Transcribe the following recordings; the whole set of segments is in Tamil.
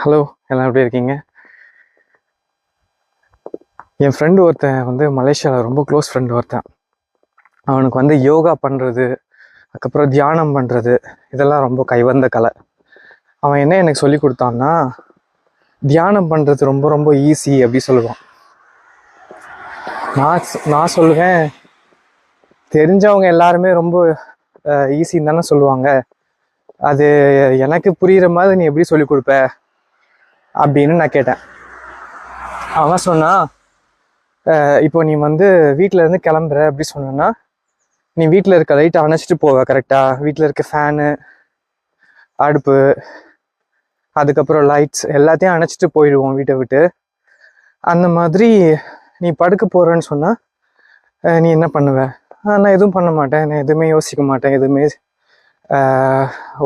ஹலோ, எல்லாம் எப்படி இருக்கீங்க? என் ஃப்ரெண்டு ஒருத்தன் வந்து மலேசியாவில் ரொம்ப க்ளோஸ் ஃப்ரெண்டு ஒருத்தன். அவனுக்கு வந்து யோகா பண்ணுறது, அதுக்கப்புறம் தியானம் பண்ணுறது, இதெல்லாம் ரொம்ப கைவந்த கலை. அவன் என்ன எனக்கு சொல்லி கொடுத்தான்னா, தியானம் பண்ணுறது ரொம்ப ரொம்ப ஈஸி அப்படி சொல்லுவான். நான் சொல்லுவேன், தெரிஞ்சவங்க எல்லாருமே ரொம்ப ஈஸின்னு தானே சொல்லுவாங்க. அது எனக்கு புரிகிற மாதிரி நீ எப்படி சொல்லி கொடுப்ப அப்படின்னு நான் கேட்டேன். அவன் சொன்னான், இப்போ நீ வந்து வீட்டில் இருந்து கிளம்புற அப்படி சொன்னா, நீ வீட்டில் இருக்க லைட்டை அணைச்சிட்டு போவ. கரெக்டாக வீட்டில் இருக்க ஃபேனு, அடுப்பு, அதுக்கப்புறம் லைட்ஸ் எல்லாத்தையும் அணைச்சிட்டு போயிடுவோம் வீட்டை விட்டு. அந்த மாதிரி நீ படுக்க போகிறேன்னு சொன்னால் நீ என்ன பண்ணுவ? நான் எதுவும் பண்ண மாட்டேன், நான் எதுவுமே யோசிக்க மாட்டேன், எதுவுமே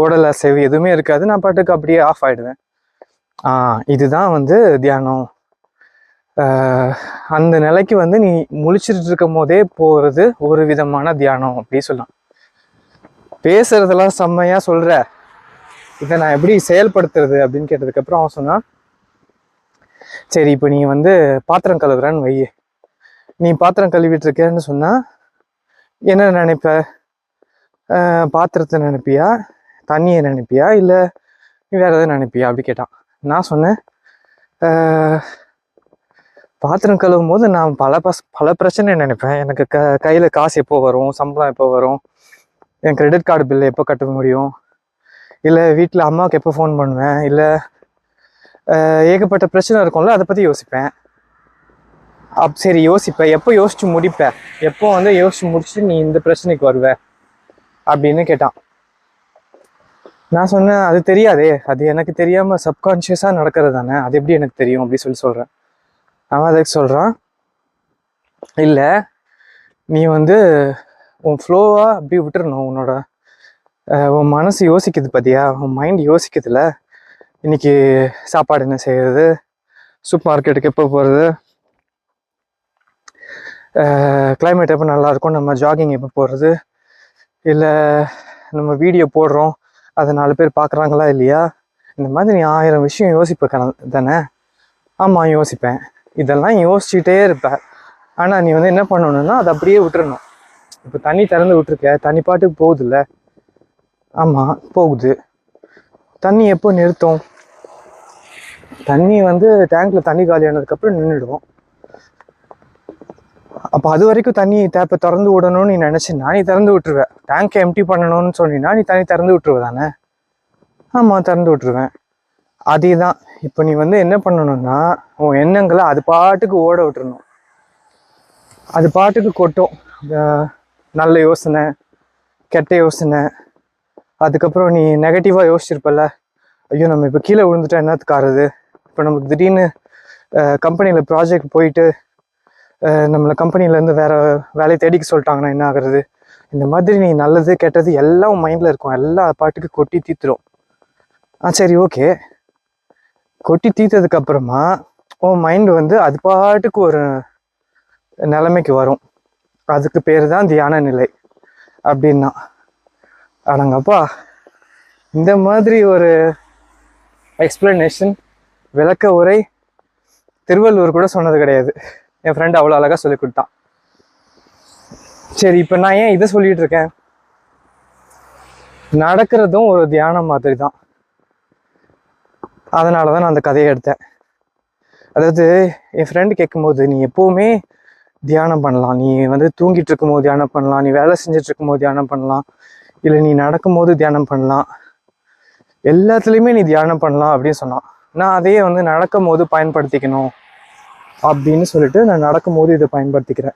உடல் அசைவு எதுவுமே இருக்காது, நான் பாட்டுக்கு அப்படியே ஆஃப் ஆகிடுவேன். இதுதான் வந்து தியானம். அந்த நிலைக்கு வந்து நீ முழிச்சிட்டு இருக்கும் போதே போகிறது ஒரு விதமான தியானம் அப்படி சொல்லலாம். பேசுறதெல்லாம் செம்மையா சொல்ற, இதை நான் எப்படி செயல்படுத்துறது அப்படின்னு கேட்டதுக்கப்புறம் அவன் சொன்னான், சரி இப்போ நீ வந்து பாத்திரம் கழுவுறான்னு வை. நீ பாத்திரம் கழுவிட்டு இருக்கேன்னு சொன்னா என்ன நினைப்ப? பாத்திரத்தை நினைப்பியா, தண்ணியை நினைப்பியா, இல்லை வேற எதாவது நினைப்பியா அப்படி கேட்டான். நான் சொன்னேன், பாத்திரம் கழுவும் போது நான் பல பிரச்சனை நினைப்பேன். எனக்கு கையில் காசு எப்போ வரும், சம்பளம் எப்போ வரும், என் கிரெடிட் கார்டு பில்லு எப்போ கட்ட முடியும், இல்லை வீட்டில் அம்மாவுக்கு எப்போ ஃபோன் பண்ணுவேன், இல்லை ஏகப்பட்ட பிரச்சனை இருக்கும்ல, அதை பற்றி யோசிப்பேன். சரி யோசிப்பேன், எப்போ யோசிச்சு முடிப்பேன், எப்போ வந்து யோசிச்சு முடிச்சுட்டு நீ இந்த பிரச்சனைக்கு வருவ அப்படின்னு கேட்டான். நான் சொன்னேன், அது தெரியாதே, அது எனக்கு தெரியாமல் சப்கான்ஷியஸாக நடக்கிறது தானே, அது எப்படி எனக்கு தெரியும் அப்படி சொல்கிறேன். அவன் அதுக்கு சொல்கிறான், இல்லை நீ வந்து உன் ஃப்ளோவாக அப்படி விட்டுறணும். உன் மனசு யோசிக்குது பார்த்தியா, உன் மைண்ட் யோசிக்குதுல, இன்னைக்கு சாப்பாடு என்ன செய்யறது, சூப்பர் மார்க்கெட்டுக்கு எப்போ போகிறது, கிளைமேட் எப்போ நல்லாயிருக்கும், நம்ம ஜாகிங் எப்போ போகிறது, இல்லை நம்ம வீடியோ போடுறோம் அதை 4 பேர் பார்க்குறாங்களா இல்லையா, இந்த மாதிரி நீ 1000 விஷயம் யோசிப்ப தானே. ஆமாம் யோசிப்பேன், இதெல்லாம் யோசிச்சுட்டே இருப்பேன். ஆனால் நீ வந்து என்ன பண்ணணும்னா அதை அப்படியே விட்டுறணும். இப்போ தண்ணி திறந்து விட்டுருக்க, தண்ணி பாட்டுக்கு போகுதுல்ல, ஆமாம் போகுது. தண்ணி எப்போ நிறுத்தும்? தண்ணி வந்து டேங்க்கில் தண்ணி காலியானதுக்கப்புறம் நின்றுடும். அப்போ அது வரைக்கும் தண்ணி டேப்பை திறந்து விடணும்னு நீ நினச்சின்னா நீ திறந்து விட்டுருவேன். டேங்கை எம்டி பண்ணணும்னு சொன்னீங்கன்னா நீ தண்ணி திறந்து விட்டுருவ தானே. ஆமாம் திறந்து விட்டுருவேன். அதே தான் இப்போ நீ வந்து என்ன பண்ணணும்னா உன் எண்ணங்களை அது பாட்டுக்கு ஓட விட்டுறணும். அது பாட்டுக்கு கொட்டும், நல்ல யோசனை, கெட்ட யோசனை. அதுக்கப்புறம் நீ நெகட்டிவாக யோசிச்சிருப்பல, ஐயோ நம்ம இப்போ கீழே விழுந்துட்டா என்னத்துக்கு ஆறுது, இப்போ நமக்கு திடீர்னு கம்பெனியில் ப்ராஜெக்ட் போயிட்டு நம்மளை கம்பெனிலேருந்து வேறு வேலையை தேடிக்க சொல்லிட்டாங்கன்னா என்ன ஆகுறது. இந்த மாதிரி நீ நல்லது கெட்டது எல்லாம் உன் மைண்டில் இருக்கும், எல்லா பாட்டுக்கு கொட்டி தீத்துரும். சரி ஓகே, கொட்டி தீர்த்ததுக்கப்புறமா உன் மைண்டு வந்து அது பாட்டுக்கு ஒரு நிலைமைக்கு வரும். அதுக்கு பேர் தான் தியான நிலை அப்படின்னா. அடங்கப்பா, இந்த மாதிரி ஒரு எக்ஸ்பிளனேஷன், விளக்க உரை திருவள்ளுவர் கூட சொன்னது கிடையாது. என் ஃப்ரெண்டு அவ்வளோ அழகாக சொல்லி கொடுத்தான். சரி இப்போ நான் ஏன் இதை சொல்லிட்டு இருக்கேன்? நடக்கிறதும் ஒரு தியானம் மாதிரி தான். அதனால தான் நான் அந்த கதையை எடுத்தேன். அதாவது என் ஃப்ரெண்டு கேட்கும்போது, நீ எப்போவுமே தியானம் பண்ணலாம், நீ வந்து தூங்கிட்டு இருக்கும்போது தியானம் பண்ணலாம், நீ வேலை செஞ்சுட்டு இருக்கும்போது தியானம் பண்ணலாம், இல்லை நீ நடக்கும்போது தியானம் பண்ணலாம், எல்லாத்துலேயுமே நீ தியானம் பண்ணலாம் அப்படின்னு சொன்னான். நான் அதையே வந்து நடக்கும் போது பயன்படுத்திக்கணும் அப்படின்னு சொல்லிட்டு நான் நடக்கும்போது இதை பயன்படுத்திக்கிறேன்.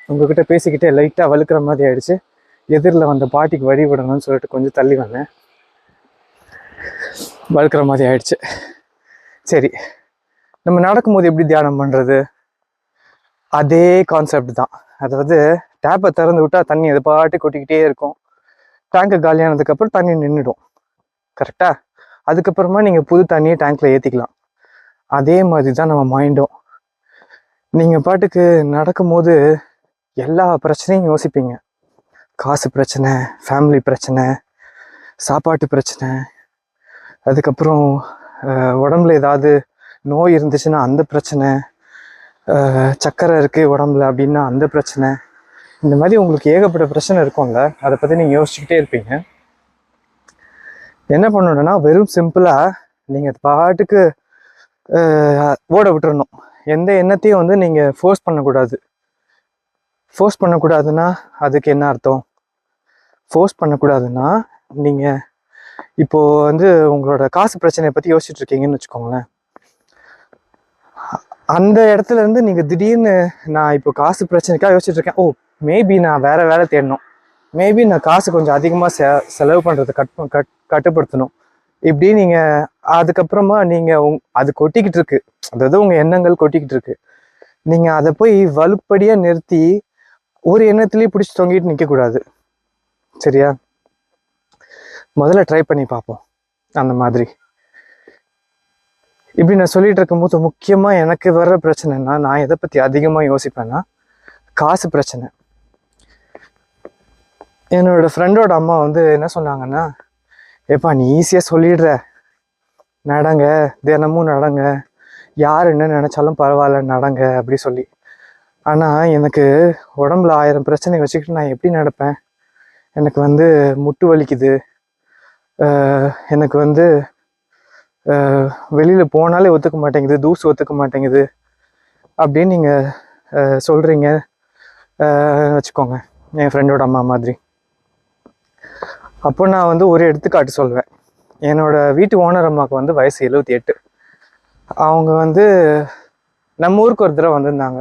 உங்ககிட்ட பேசிக்கிட்டே லைட்டாக வலுக்கிற மாதிரி ஆயிடுச்சு. எதிரில் வந்த பாட்டிக்கு வழி விடணும்னு சொல்லிட்டு கொஞ்சம் தள்ளி வந்தேன், வலுக்கிற மாதிரி ஆயிடுச்சு. சரி, நம்ம நடக்கும்போது எப்படி தியானம் பண்ணுறது? அதே கான்செப்ட் தான். அதாவது டேப்பை திறந்து விட்டால் தண்ணி அது பாட்டு கொட்டிக்கிட்டே இருக்கும். டேங்க்கு காலியானதுக்கப்புறம் தண்ணி நின்றுடும், கரெக்டாக? அதுக்கப்புறமா நீங்கள் புது தண்ணியை டேங்க்கில் ஏற்றிக்கலாம். அதே மாதிரி தான் நம்ம மைண்டும். நீங்கள் பாட்டுக்கு நடக்கும்போது எல்லா பிரச்சனையும் யோசிப்பீங்க. காசு பிரச்சனை, ஃபேமிலி பிரச்சனை, சாப்பாட்டு பிரச்சனை, அதுக்கப்புறம் உடம்புல ஏதாவது நோய் இருந்துச்சுன்னா அந்த பிரச்சனை, சக்கரை இருக்குது உடம்புல அப்படின்னா அந்த பிரச்சனை, இந்த மாதிரி உங்களுக்கு ஏகப்பட்ட பிரச்சனை இருக்கும்ல. அதை பற்றி நீங்கள் யோசிச்சுக்கிட்டே இருப்பீங்க. என்ன பண்ணணும்னா வெறும் சிம்பிளாக நீங்கள் பாட்டுக்கு ஓட விட்டுறணும். எந்த எண்ணத்தையும் வந்து நீங்கள் ஃபோர்ஸ் பண்ணக்கூடாது. ஃபோர்ஸ் பண்ணக்கூடாதுன்னா அதுக்கு என்ன அர்த்தம்? ஃபோர்ஸ் பண்ணக்கூடாதுன்னா நீங்கள் இப்போது வந்து உங்களோட காசு பிரச்சனையை பற்றி யோசிச்சுட்டு இருக்கீங்கன்னு வச்சுக்கோங்களேன். அந்த இடத்துல இருந்து நீங்கள் திடீர்னு நான் இப்போ காசு பிரச்சனைக்காக யோசிச்சுட்டு இருக்கேன், ஓ மேபி நான் வேறு வேலை தேடணும், மேபி நான் காசு கொஞ்சம் அதிகமாக செலவு பண்ணுறதை கட்டுப்படுத்தணும், இப்படி நீங்கள் அதுக்கப்புறமா நீங்கள் அது கொட்டிக்கிட்டு இருக்கு, அதாவது உங்கள் எண்ணங்கள் கொட்டிக்கிட்டு இருக்கு. நீங்கள் அதை போய் வலுப்படியாக நிறுத்தி ஒரு எண்ணத்துலேயே பிடிச்சி தொங்கிட்டு நிற்கக்கூடாது. சரியா? முதல்ல ட்ரை பண்ணி பார்ப்போம். அந்த மாதிரி இப்படி நான் சொல்லிட்டு இருக்கும்போது முக்கியமாக எனக்கு வர்ற பிரச்சனைனா, நான் எதை பற்றி அதிகமாக யோசிப்பேன்னா காசு பிரச்சனை. என்னோட ஃப்ரெண்டோட அம்மா வந்து என்ன சொன்னாங்கன்னா, ஏப்பா நீ ஈஸியாக சொல்லிடுற, நடங்க, தினமும் நடங்க, யார் என்ன நினச்சாலும் பரவாயில்ல நடங்க அப்படி சொல்லி. ஆனால் எனக்கு உடம்புல 1000 பிரச்சனை வச்சுக்கிட்டு நான் எப்படி நடப்பேன்? எனக்கு வந்து முட்டு வலிக்குது, எனக்கு வந்து வெளியில் போனாலே ஒத்துக்க மாட்டேங்குது, தூசு ஒத்துக்க மாட்டேங்குது அப்படின்னு நீங்கள் சொல்கிறீங்க வச்சுக்கோங்க, என் ஃப்ரெண்டோட அம்மா மாதிரி. அப்போ நான் வந்து ஒரு எடுத்துக்காட்டு சொல்வேன். என்னோட வீட்டு ஓனர் அம்மாவுக்கு வந்து வயசு 78. அவங்க வந்து நம்ம ஊருக்கு ஒரு தடவை வந்திருந்தாங்க.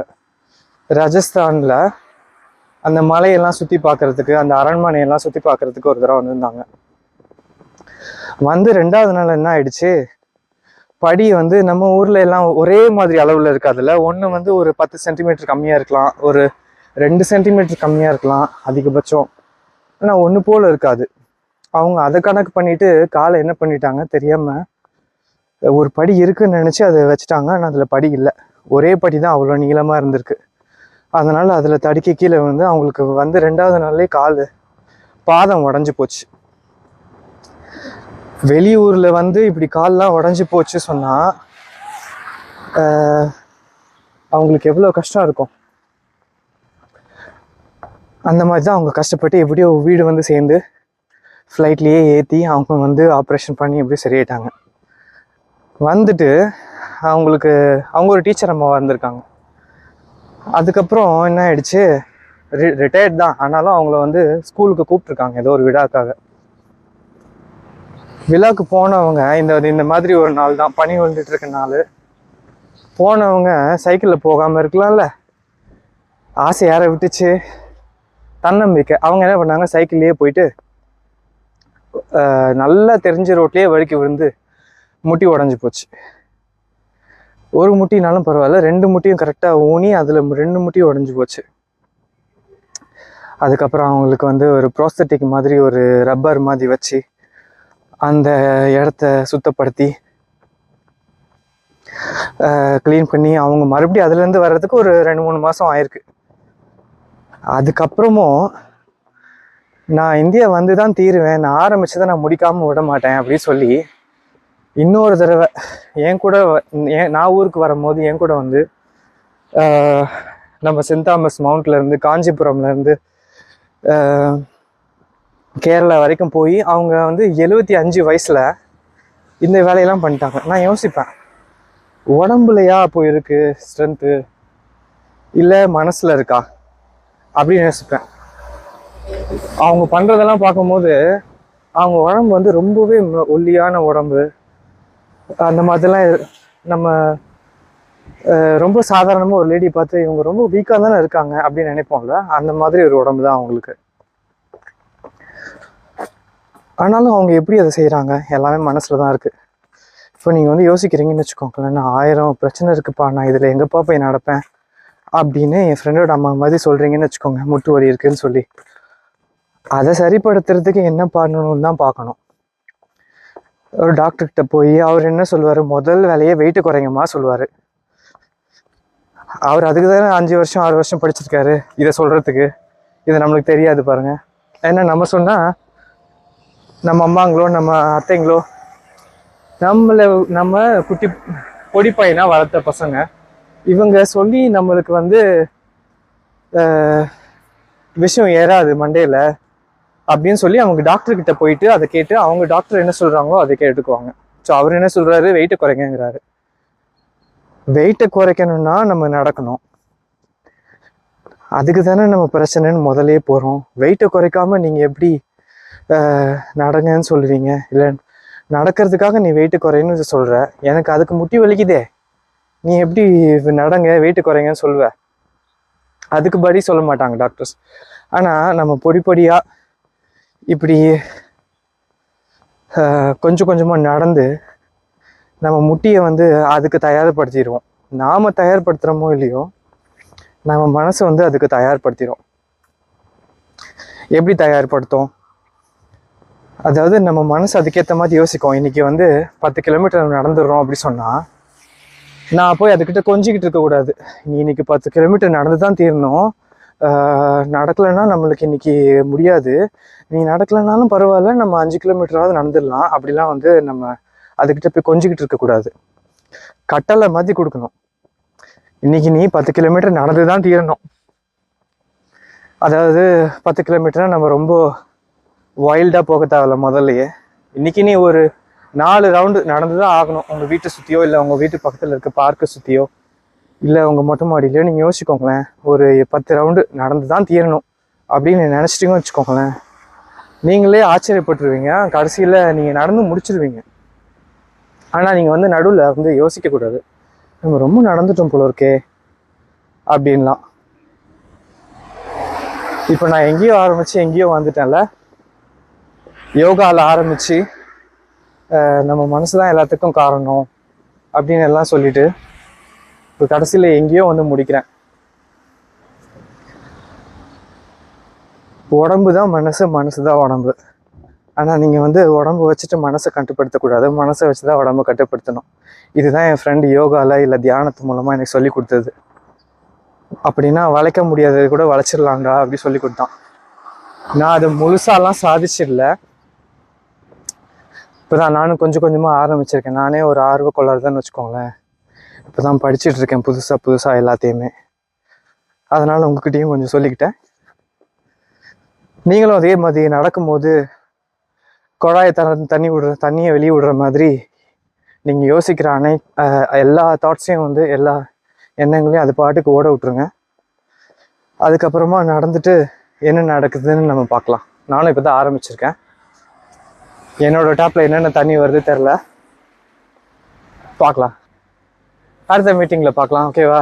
ராஜஸ்தானில் அந்த மலையெல்லாம் சுற்றி பார்க்குறதுக்கு, அந்த அரண்மனையெல்லாம் சுற்றி பார்க்குறதுக்கு ஒரு தடவை வந்திருந்தாங்க. வந்து 2வது நாள் என்ன ஆயிடுச்சு, படி வந்து நம்ம ஊரில் எல்லாம் ஒரே மாதிரி அளவில் இருக்காதுல்ல. ஒன்று வந்து ஒரு 10 சென்டிமீட்டர் கம்மியாக இருக்கலாம், ஒரு 2 சென்டிமீட்டர் கம்மியாக இருக்கலாம் அதிகபட்சம், ஆனால் ஒன்று போல் இருக்காது. அவங்க அதை கணக்கு பண்ணிட்டு காலை என்ன பண்ணிட்டாங்க தெரியாமல் ஒரு படி இருக்குன்னு நினச்சி அதை வச்சுட்டாங்க. ஆனால் அதில் படி இல்லை, ஒரே படி தான் அவ்வளோ நீளமாக இருந்திருக்கு. அதனால் அதில் தடிக்க கீழே வந்து அவங்களுக்கு வந்து 2வது நாள்லேயே பாதம் உடஞ்சி போச்சு. வெளியூரில் வந்து இப்படி கால்லாம் உடஞ்சி போச்சு சொன்னால் அவங்களுக்கு எவ்வளோ கஷ்டம் இருக்கும். அந்த மாதிரி தான் அவங்க கஷ்டப்பட்டு எப்படியோ வீடு வந்து சேர்ந்து ஃப்ளைட்லேயே ஏற்றி அவங்க வந்து ஆப்ரேஷன் பண்ணி எப்படி சரியாயிட்டாங்க. வந்துட்டு அவங்க ஒரு டீச்சர் அம்மா வந்திருக்காங்க. அதுக்கப்புறம் என்ன ஆயிடுச்சு, ரிட்டையர்ட் தான், ஆனாலும் அவங்கள வந்து ஸ்கூலுக்கு கூப்பிட்ருக்காங்க ஏதோ ஒரு விழாக்காக. விழாவுக்கு போனவங்க இந்த மாதிரி ஒரு நாள் தான், பனி விழுந்துட்டு இருக்க நாள். போனவங்க சைக்கிளில் போகாமல் இருக்கலாம்ல, ஆசை யாரை விட்டுச்சு, தன்னம்பிக்கை. அவங்க என்ன பண்ணாங்க, சைக்கிள்லேயே போயிட்டு நல்லா தெரிஞ்ச ரோட்லேயே வழுக்கி விழுந்து முட்டி உடஞ்சி போச்சு. ஒரு முட்டினாலும் பரவாயில்ல, 2 முட்டியும் கரெக்டாக ஊனி அதில் 2 முட்டியும் உடஞ்சி போச்சு. அதுக்கப்புறம் அவங்களுக்கு வந்து ஒரு ப்ரோஸ்தட்டிக் மாதிரி ஒரு ரப்பர் மாதிரி வச்சு அந்த இடத்த சுத்தப்படுத்தி க்ளீன் பண்ணி அவங்க மறுபடியும் அதுலேருந்து வர்றதுக்கு ஒரு 2-3 மாதம் ஆயிருக்கு. அதுக்கப்புறமும் நான் இந்தியா வந்து தான் தீருவேன், நான் ஆரம்பிச்சதை நான் முடிக்காமல் விட மாட்டேன் அப்படின்னு சொல்லி இன்னொரு தடவை என் கூட நான் ஊருக்கு வரும்போது என் கூட வந்து நம்ம சென்ட் தாமஸ் மவுண்ட்லேருந்து காஞ்சிபுரம்லேருந்து கேரளா வரைக்கும் போய் அவங்க வந்து 75 வயசில் இந்த வேலையெல்லாம் பண்ணிட்டாங்க. நான் யோசிப்பேன், உடம்புலையா அப்போ இருக்கு ஸ்ட்ரென்த்து, இல்லை மனசில் இருக்கா அப்படின்னு யோசிப்பேன். அவங்க பண்ணுறதெல்லாம் பார்க்கும்போது அவங்க உடம்பு வந்து ரொம்பவே ஒல்லியான உடம்பு, அந்த மாதிரிலாம் நம்ம ரொம்ப சாதாரணமாக ஒரு லேடி பார்த்து இவங்க ரொம்ப வீக்காக தானே இருக்காங்க அப்படின்னு நினைப்போம்ல, அந்த மாதிரி ஒரு உடம்பு தான் அவங்களுக்கு. ஆனாலும் அவங்க எப்படி அதை செய்கிறாங்க, எல்லாமே மனசில் தான் இருக்குது. இப்போ நீங்கள் வந்து யோசிக்கிறீங்கன்னு வச்சுக்கோங்களேன், நான் 1000 பிரச்சனை இருக்குப்பா, நான் இதில் எங்கேப்பா போய் நடப்பேன் அப்படின்னு என் ஃப்ரெண்டோட அம்மா மாதிரி சொல்கிறீங்கன்னு வச்சுக்கோங்க, முட்டு வலி இருக்குன்னு சொல்லி. அதை சரிப்படுத்துறதுக்கு என்ன பண்ணணும்னு தான் பார்க்கணும். ஒரு டாக்டர்கிட்ட போய் அவர் என்ன சொல்லுவார், முதல் வேலையை வெயிட்டு குறைங்கம்மா சொல்லுவார். அவர் அதுக்கு தானே 5 வருஷம் 6 வருஷம் படிச்சிருக்காரு இதை சொல்கிறதுக்கு. இது நம்மளுக்கு தெரியாது பாருங்க. ஏன்னா நம்ம சொன்னால் நம்ம அம்மாங்களோ நம்ம அத்தைங்களோ நம்ம குட்டி பொடி பையனா வளர்த்த பசங்க இவங்க சொல்லி நம்மளுக்கு வந்து விஷயம் ஏறாது மண்டையில் அப்படின்னு சொல்லி அவங்க டாக்டர்கிட்ட போயிட்டு அதை கேட்டு அவங்க டாக்டர் என்ன சொல்கிறாங்களோ அதை கேட்டுக்குவாங்க. ஸோ அவர் என்ன சொல்கிறாரு, வெயிட்டை குறைங்கிறாரு. வெயிட்டை குறைக்கணும்னா நம்ம நடக்கணும். அதுக்கு தானே நம்ம பிரச்சனைன்னு முதலே போகிறோம். வெயிட்டை குறைக்காம நீங்கள் எப்படி நடங்கன்னு சொல்லுவீங்க? இல்லை நடக்கிறதுக்காக நீ வெயிட்டு குறைன்னு சொல்கிற, எனக்கு அதுக்கு முட்டி வலிக்குதே, நீ எப்படி நடங்க வெயிட்டு குறைங்கன்னு சொல்லுவ? அதுக்கு படி சொல்ல மாட்டாங்க டாக்டர்ஸ். ஆனால் நம்ம பொடி பொடியாக இப்படி கொஞ்சம் கொஞ்சமாக நடந்து நம்ம முட்டியை வந்து அதுக்கு தயார்படுத்திடுவோம். நாம் தயார்படுத்துகிறோமோ இல்லையோ நம்ம மனசை வந்து அதுக்கு தயார்படுத்திடும். எப்படி தயார்படுத்தும்? அதாவது நம்ம மனசு அதுக்கேற்ற மாதிரி யோசிக்கும். இன்றைக்கி வந்து 10 கிலோமீட்டர் நடந்துடுறோம் அப்படி சொன்னால் நான் போய் அதுக்கிட்ட கொஞ்சிக்கிட்டு இருக்கக்கூடாது. நீ இன்றைக்கி 10 கிலோமீட்டர் நடந்து தான் தீரணும், நடக்கலைன்னா நம்மளுக்கு இன்றைக்கி முடியாது, நீ நடக்கலைனாலும் பரவாயில்ல, நம்ம 5 கிலோமீட்டராவது நடந்துடலாம் அப்படிலாம் வந்து நம்ம அதுக்கிட்ட போய் கொஞ்சிக்கிட்டு இருக்கக்கூடாது. கட்டளை மாதிரி கொடுக்கணும். இன்றைக்கி நீ 10 கிலோமீட்டர் நடந்து தான் தீரணும். அதாவது 10 கிலோமீட்டர்னா நம்ம ரொம்ப வைல்டாக போக தேவையில்ல. முதல்லையே இன்றைக்கி நீ ஒரு 4 ரவுண்டு நடந்து தான் ஆகணும். உங்கள் வீட்டை சுற்றியோ இல்லை உங்கள் வீட்டு பக்கத்தில் இருக்க பார்க்கை சுற்றியோ இல்லை உங்கள் மொட்டை மாடியிலையோ நீங்கள் யோசிக்கோங்களேன், ஒரு 10 ரவுண்டு நடந்து தான் தீரணும் அப்படின்னு நினச்சிட்டிங்கன்னு வச்சுக்கோங்களேன். நீங்களே ஆச்சரியப்பட்டுருவீங்க. கடைசியில் நீங்கள் நடந்து முடிச்சிருவீங்க. ஆனால் நீங்கள் வந்து நடுவில் வந்து யோசிக்கக்கூடாது, நம்ம ரொம்ப நடந்துட்டோம் போல இருக்கே அப்படின்லாம். இப்போ நான் எங்கேயோ ஆரம்பித்து எங்கேயோ வந்துட்டேன்ல. யோகாவில் ஆரம்பித்து நம்ம மனசு தான் எல்லாத்துக்கும் காரணம் அப்படின்னு எல்லாம் சொல்லிட்டு இப்போ கடைசியில் எங்கேயோ வந்து முடிக்கிறேன். உடம்பு தான் மனசு, மனசு தான் உடம்பு. ஆனால் நீங்கள் வந்து உடம்பு வச்சுட்டு மனசை கட்டுப்படுத்தக்கூடாது, மனசை வச்சு தான் உடம்பை கட்டுப்படுத்தணும். இதுதான் என் ஃப்ரெண்டு யோகாவில் இல்லை தியானத்து மூலமாக எனக்கு சொல்லி கொடுத்தது. அப்படின்னா வளைக்க முடியாதது கூட வளைச்சிடலாங்கா அப்படி சொல்லி கொடுத்தான். நான் அதை முழுசாலாம் சாதிச்சிடல. இப்போ தான் நானும் கொஞ்சம் கொஞ்சமாக ஆரம்பிச்சிருக்கேன். நானே ஒரு ஆர்வ கொள்ளாதுன்னு வச்சுக்கோங்களேன். இப்போ தான் படிச்சுட்டு இருக்கேன் புதுசாக எல்லாத்தையுமே. அதனால் உங்ககிட்டையும் கொஞ்சம் சொல்லிக்கிட்டேன். நீங்களும் அதே மாதிரி நடக்கும்போது குழாயை தண்ணியை வெளியே விடுற மாதிரி நீங்கள் யோசிக்கிற எல்லா தாட்ஸையும் வந்து எல்லா எண்ணங்களையும் அது பாட்டுக்கு ஓட விட்டுருங்க. அதுக்கப்புறமா நடந்துட்டு என்ன நடக்குதுன்னு நம்ம பார்க்கலாம். நானும் இப்போ தான் ஆரம்பிச்சிருக்கேன். என்னோட டேப்பில் என்னென்ன தண்ணி வருது தெரில, பார்க்கலாம். அடுத்த மீட்டிங்கில் பார்க்கலாம். ஓகேவா?